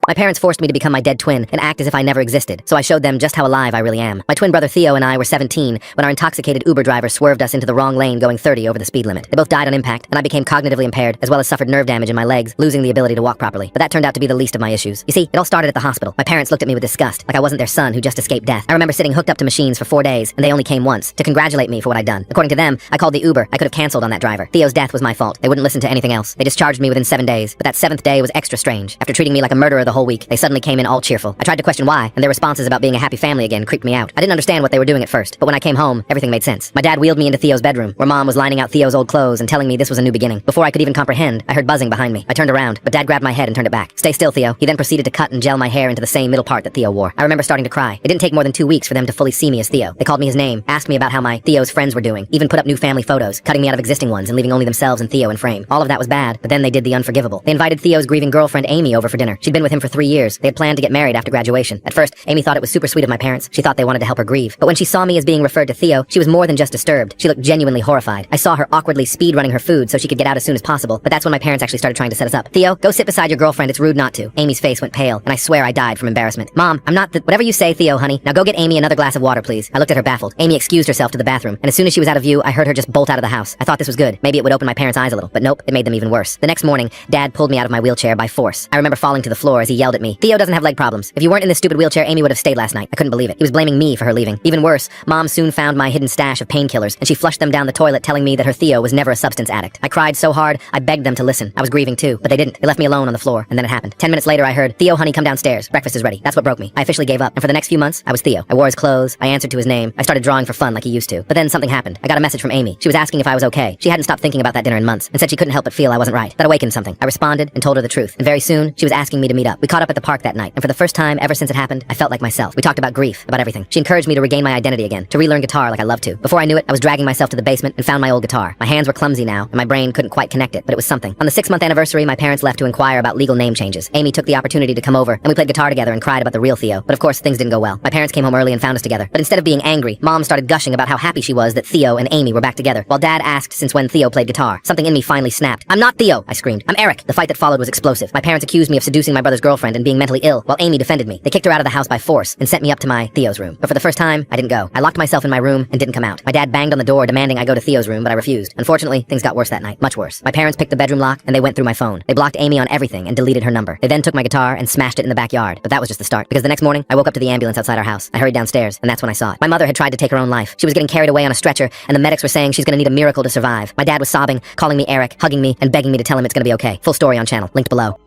My parents forced me to become my dead twin and act as if I never existed, so I showed them just how alive I really am. My twin brother Theo and I were 17 when our intoxicated Uber driver swerved us into the wrong lane going 30 over the speed limit. They both died on impact, and I became cognitively impaired, as well as suffered nerve damage in my legs, losing the ability to walk properly. But that turned out to be the least of my issues. You see, it all started at the hospital. My parents looked at me with disgust, like I wasn't their son who just escaped death. I remember sitting hooked up to machines for 4 days, and they only came once, to congratulate me for what I'd done. According to them, I called the Uber. I could have canceled on that driver. Theo's death was my fault. They wouldn't listen to anything else. They discharged me within 7 days, but that 7th day was extra strange. After treating me like a murderer the whole week, they suddenly came in all cheerful. I tried to question why, and their responses about being a happy family again creeped me out. I didn't understand what they were doing at first, but when I came home, everything made sense. My dad wheeled me into Theo's bedroom, where Mom was lining out Theo's old clothes and telling me this was a new beginning. Before I could even comprehend, I heard buzzing behind me. I turned around, but Dad grabbed my head and turned it back. "Stay still, Theo." He then proceeded to cut and gel my hair into the same middle part that Theo wore. I remember starting to cry. It didn't take more than 2 weeks for them to fully see me as Theo. They called me his name, asked me about how my Theo's friends were doing, even put up new family photos, cutting me out of existing ones and leaving only themselves and Theo in frame. All of that was bad, but then they did the unforgivable. They invited Theo's grieving girlfriend Amy over for dinner. She'd been with him for 3 years. They had planned to get married after graduation. At first, Amy thought it was super sweet of my parents. She thought they wanted to help her grieve. But when she saw me as being referred to Theo, she was more than just disturbed. She looked genuinely horrified. I saw her awkwardly speed running her food so she could get out as soon as possible, but that's when my parents actually started trying to set us up. "Theo, go sit beside your girlfriend. It's rude not to." Amy's face went pale, and I swear I died from embarrassment. "Mom, I'm not the—" "Whatever you say, Theo, honey. Now go get Amy another glass of water, please." I looked at her baffled. Amy excused herself to the bathroom, and as soon as she was out of view, I heard her just bolt out of the house. I thought this was good. Maybe it would open my parents' eyes a little, but nope, it made them even worse. The next morning, Dad pulled me out of my wheelchair by force. I remember falling to the floor as he yelled at me, "Theo doesn't have leg problems. If you weren't in this stupid wheelchair, Amy would have stayed last night." I couldn't believe it. He was blaming me for her leaving. Even worse, Mom soon found my hidden stash of painkillers, and she flushed them down the toilet, telling me that her Theo was never a substance addict. I cried so hard, I begged them to listen. I was grieving too, but they didn't. They left me alone on the floor, and then it happened. 10 minutes later, I heard, "Theo, honey, come downstairs. Breakfast is ready." That's what broke me. I officially gave up, and for the next few months, I was Theo. I wore his clothes, I answered to his name, I started drawing for fun like he used to. But then something happened. I got a message from Amy. She was asking if I was okay. She hadn't stopped thinking about that dinner in months, and said she couldn't help but feel I wasn't right. That awakened something. I responded and told her the truth, and very soon, she was asking me to meet up. We caught up at the park that night, and for the first time ever since it happened, I felt like myself. We talked about grief, about everything. She encouraged me to regain my identity again, to relearn guitar like I loved to. Before I knew it, I was dragging myself to the basement and found my old guitar. My hands were clumsy now, and my brain couldn't quite connect it, but it was something. On the 6-month anniversary, my parents left to inquire about legal name changes. Amy took the opportunity to come over, and we played guitar together and cried about the real Theo. But of course, things didn't go well. My parents came home early and found us together. But instead of being angry, Mom started gushing about how happy she was that Theo and Amy were back together, while Dad asked since when Theo played guitar. Something in me finally snapped. "I'm not Theo," I screamed. "I'm Eric." The fight that followed was explosive. My parents accused me of seducing my brother's girlfriend and being mentally ill, while Amy defended me. They kicked her out of the house by force and sent me up to my Theo's room. But for the first time, I didn't go. I locked myself in my room and didn't come out. My dad banged on the door demanding I go to Theo's room, but I refused. Unfortunately, things got worse that night. Much worse. My parents picked the bedroom lock and they went through my phone. They blocked Amy on everything and deleted her number. They then took my guitar and smashed it in the backyard. But that was just the start, because the next morning, I woke up to the ambulance outside our house. I hurried downstairs, and that's when I saw it. My mother had tried to take her own life. She was getting carried away on a stretcher, and the medics were saying she's gonna need a miracle to survive. My dad was sobbing, calling me Eric, hugging me, and begging me to tell him it's gonna be okay. Full story on channel, linked below.